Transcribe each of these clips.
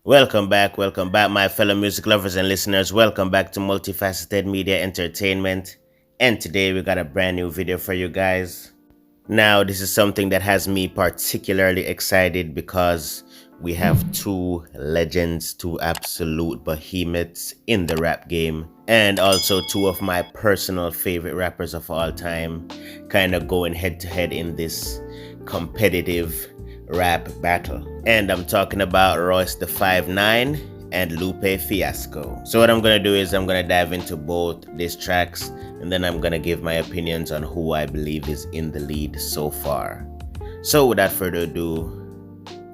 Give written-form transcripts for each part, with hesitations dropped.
Welcome back, my fellow music lovers and listeners. Welcome back to Multifaceted Media Entertainment. And today we got a brand new video for you guys. Now, this is something that has me particularly excited because we have two legends, two absolute behemoths in the rap game, and also two of my personal favorite rappers of all time, kind of going head to head in this competitive rap battle. And I'm talking about Royce the 5'9" and Lupe Fiasco. So what I'm gonna do is I'm gonna dive into both these tracks, and then I'm gonna give my opinions on who I believe is in the lead so far. So without further ado,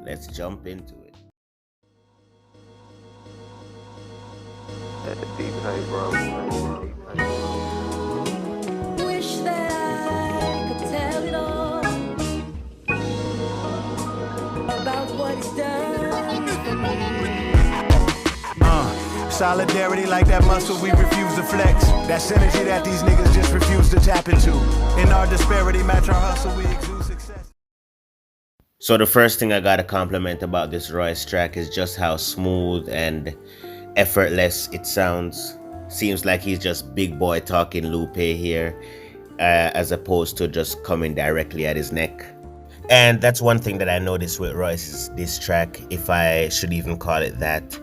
let's jump into it. Wish that I could tell it all about what he's done for me. Solidarity like that muscle we refuse to flex. That synergy that these niggas just refuse to tap into. In our disparity, match our hustle, we exude success. So the first thing I gotta compliment about this Royce track is just how smooth and effortless it sounds. Seems like he's just big boy talking Lupe here, as opposed to just coming directly at his neck. And that's one thing that I noticed with Royce's this track, if I should even call it that,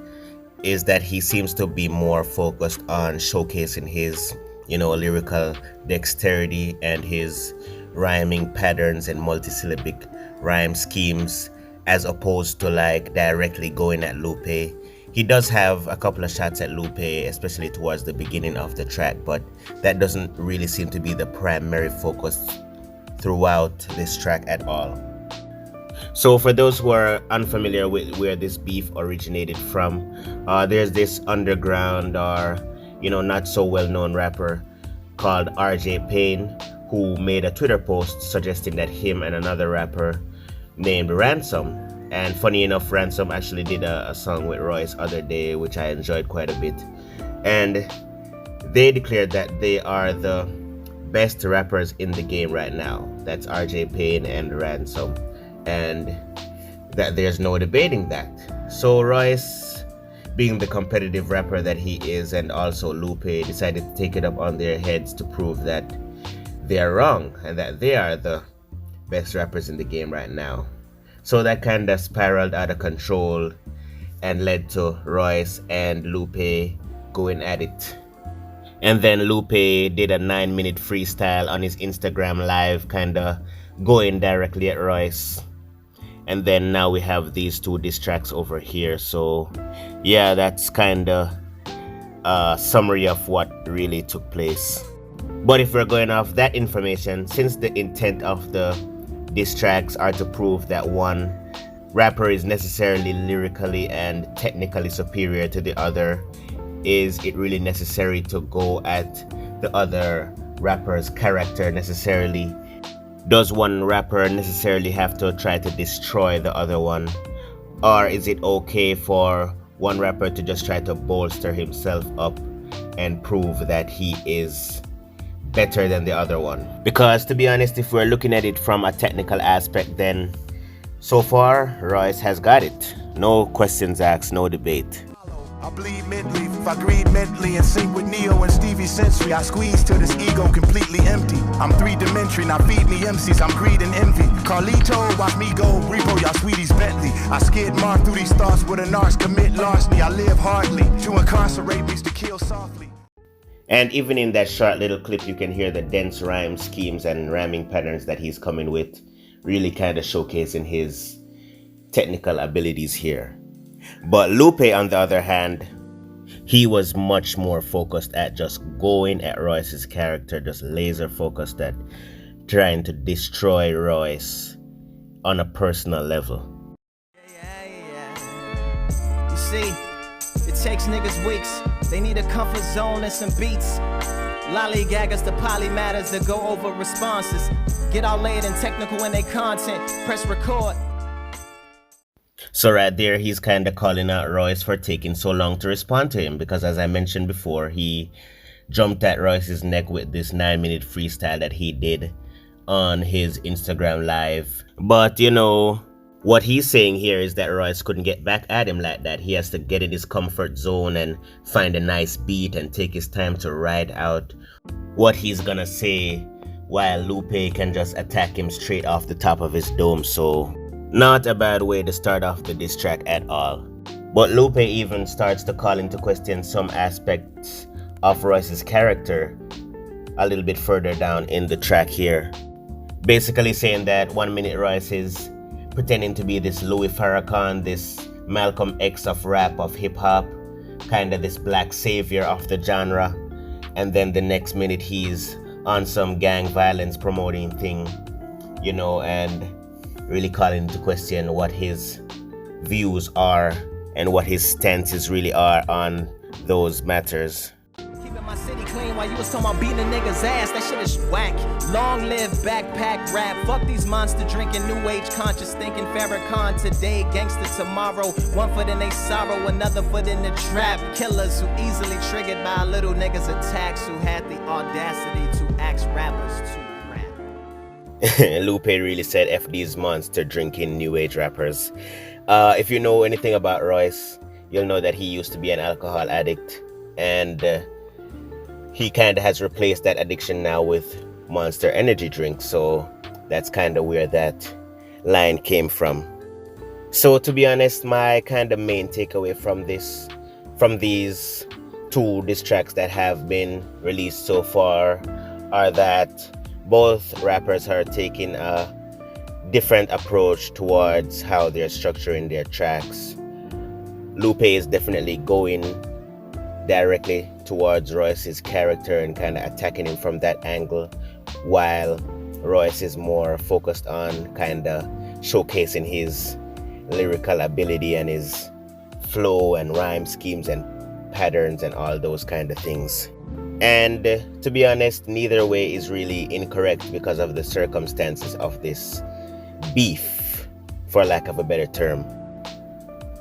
is that he seems to be more focused on showcasing his, lyrical dexterity and his rhyming patterns and multisyllabic rhyme schemes, as opposed to like directly going at Lupe. He does have a couple of shots at Lupe, especially towards the beginning of the track, but that doesn't really seem to be the primary focus throughout this track at all. So for those who are unfamiliar with where this beef originated from, there's this underground or not so well-known rapper called RJ Payne, who made a Twitter post suggesting that him and another rapper named Ransom, and funny enough, Ransom actually did a song with Royce other day, which I enjoyed quite a bit, and they declared that they are the best rappers in the game right now. That's RJ Payne and Ransom, and that there's no debating that. So Royce, being the competitive rapper that he is, and also Lupe, decided to take it up on their heads to prove that they are wrong and that they are the best rappers in the game right now. So that kind of spiraled out of control and led to Royce and Lupe going at it. And then Lupe did a 9-minute freestyle on his Instagram live, kind of going directly at Royce. And then now we have these two diss tracks over here. So yeah, that's kind of a summary of what really took place. But if we're going off that information, since the intent of the diss tracks are to prove that one rapper is necessarily lyrically and technically superior to the other, is it really necessary to go at the other rapper's character necessarily? Does one rapper necessarily have to try to destroy the other one? Or is it okay for one rapper to just try to bolster himself up and prove that he is better than the other one? Because to be honest, if we're looking at it from a technical aspect, then so far Royce has got it. No questions asked, no debate. I bleed mentally, if I greed mentally and sync with Neo and Stevie Sensory. I squeeze till this ego completely empty. I'm three-dimensional, now feed me MCs, I'm greed and envy. Carlito, watch me go, repo y'all sweeties Bentley. I skid mark through these thoughts with an arse, commit larceny. I live hardly, to incarcerate means to kill softly. And even in that short little clip, you can hear the dense rhyme schemes and rhyming patterns that he's coming with, really kind of showcasing his technical abilities here. But Lupe, on the other hand, he was much more focused at just going at Royce's character, just laser focused at trying to destroy Royce on a personal level. You see, it takes niggas weeks. They need a comfort zone and some beats. Lollygaggers to polymatters to go over responses. Get all layered and technical in their content. Press record. So right there, he's kind of calling out Royce for taking so long to respond to him, because as I mentioned before, he jumped at Royce's neck with this 9-minute freestyle that he did on his Instagram live. But What he's saying here is that Royce couldn't get back at him like that. He has to get in his comfort zone and find a nice beat and take his time to ride out what he's gonna say, while Lupe can just attack him straight off the top of his dome. So not a bad way to start off the diss track at all. But Lupe even starts to call into question some aspects of Royce's character a little bit further down in the track here. Basically saying that 1 minute Royce is pretending to be this Louis Farrakhan, this Malcolm X of rap, of hip hop, kind of this black savior of the genre, and then the next minute he's on some gang violence promoting thing, you know, and really calling into question what his views are and what his stances really are on those matters. Keeping my city clean while you was talking about beating a nigga's ass. That shit is whack. Long live backpack rap. Fuck these monster drinking, new age conscious thinking. Farrakhan today, gangster tomorrow. One foot in they sorrow, another foot in the trap. Killers who easily triggered by a little nigga's attacks, who had the audacity to ask rappers to rap. Lupe really said F these monster drinking new age rappers. If you know anything about Royce, you'll know that he used to be an alcohol addict, and he kind of has replaced that addiction now with Monster energy drinks. So that's kind of where that line came from. So to be honest, my kind of main takeaway from these two diss tracks that have been released so far are that both rappers are taking a different approach towards how they're structuring their tracks. Lupe is definitely going directly towards Royce's character and kind of attacking him from that angle, while Royce is more focused on kind of showcasing his lyrical ability and his flow and rhyme schemes and patterns and all those kind of things. And to be honest, neither way is really incorrect because of the circumstances of this beef, for lack of a better term.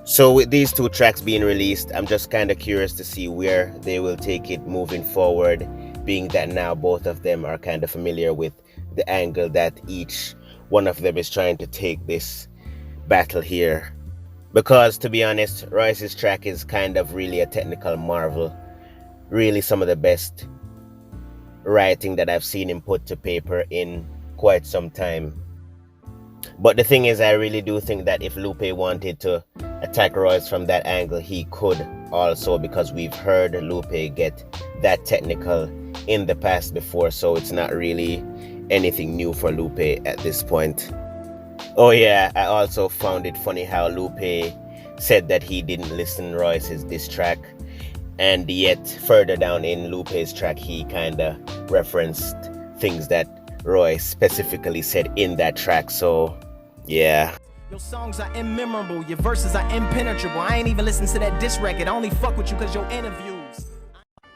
So with these two tracks being released, I'm just kind of curious to see where they will take it moving forward, being that now both of them are kind of familiar with the angle that each one of them is trying to take this battle here. Because to be honest, Royce's track is kind of really a technical marvel. Really some of the best writing that I've seen him put to paper in quite some time. But the thing is, I really do think that if Lupe wanted to attack Royce from that angle, he could also, because we've heard Lupe get that technical in the past before, so it's not really anything new for Lupe at this point. Oh yeah, I also found it funny how Lupe said that he didn't listen Royce's diss track, and yet further down in Lupe's track he kind of referenced things that Royce specifically said in that track. So yeah, your songs are immemorable, your verses are impenetrable. I ain't even listened to that diss record. I only fuck with you cause your interviews.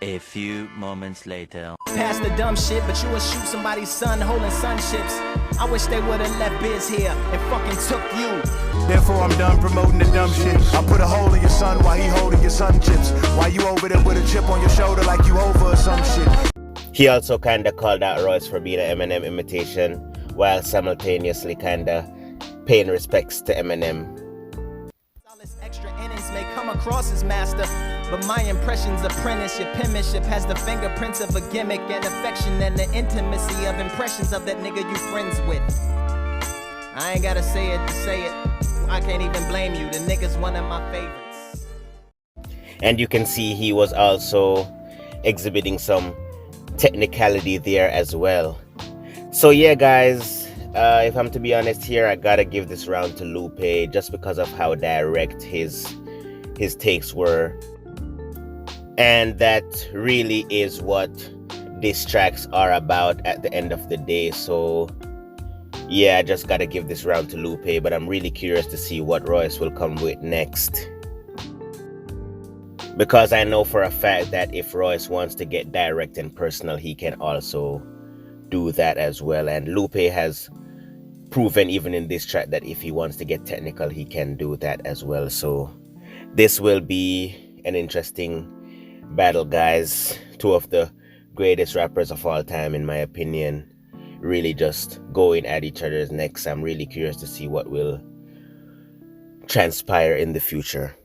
A few moments later. Past the dumb shit, but you will shoot somebody's son holding sun chips. I wish they would've left Biz here and fucking took you. Therefore I'm done promoting the dumb shit. I put a hole in your son while he holding your sun chips. While you over there with a chip on your shoulder like you over or some shit. He also kind of called out Royce for being an Eminem imitation, while simultaneously kind of paying respects to Eminem. All this extra innings may come across as master, but my impression's apprentice. Your penmanship has the fingerprints of a gimmick and affection and the intimacy of impressions of that nigga you friends with. I ain't gotta say it to say it. I can't even blame you. The nigga's one of my favorites. And you can see he was also exhibiting some technicality there as well. So yeah guys, if I'm to be honest here, I gotta give this round to Lupe just because of how direct his takes were, and that really is what diss tracks are about at the end of the day. So yeah, I just gotta give this round to Lupe, but I'm really curious to see what Royce will come with next, because I know for a fact that if Royce wants to get direct and personal, he can also do that as well. And Lupe has proven even in this track that if he wants to get technical, he can do that as well. So this will be an interesting battle, guys. Two of the greatest rappers of all time, in my opinion, really just going at each other's necks. I'm really curious to see what will transpire in the future.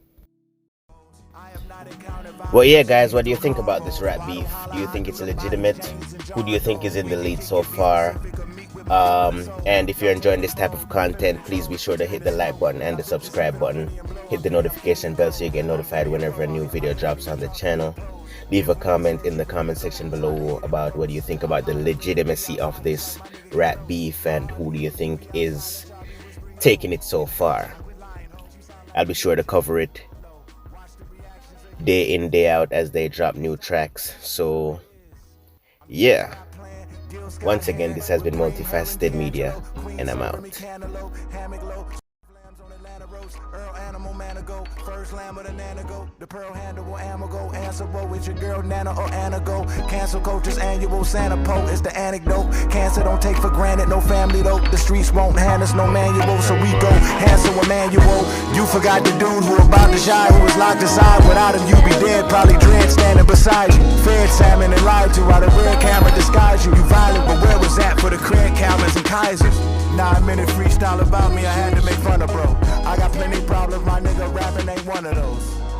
Well, yeah, guys, what do you think about this rap beef? Do you think it's legitimate? Who do you think is in the lead so far? And if you're enjoying this type of content, please be sure to hit the like button and the subscribe button. Hit the notification bell so you get notified whenever a new video drops on the channel. Leave a comment in the comment section below about what do you think about the legitimacy of this rap beef and who do you think is taking it so far. I'll be sure to cover it day in, day out as they drop new tracks. So yeah, once again, this has been Multifaceted Media, and I'm out. First lamb of the nana go, the pearl handle will ammo go, answer with your girl Nana or Anna go. Cancel coaches annual Santa Po is the anecdote. Cancer don't take for granted, no family though. The streets won't hand us no manual, so we go Hansel Emmanuel. You forgot the dude who about to shy, who was locked aside. Without him you be dead, probably dread standing beside you. Fed salmon and lied to while the red camera disguised you. You violent, but where was that for the Craig Calvins and Kaisers? 9-minute freestyle about me, I had to make fun of bro. I got plenty problems, my nigga rapping ain't one of those.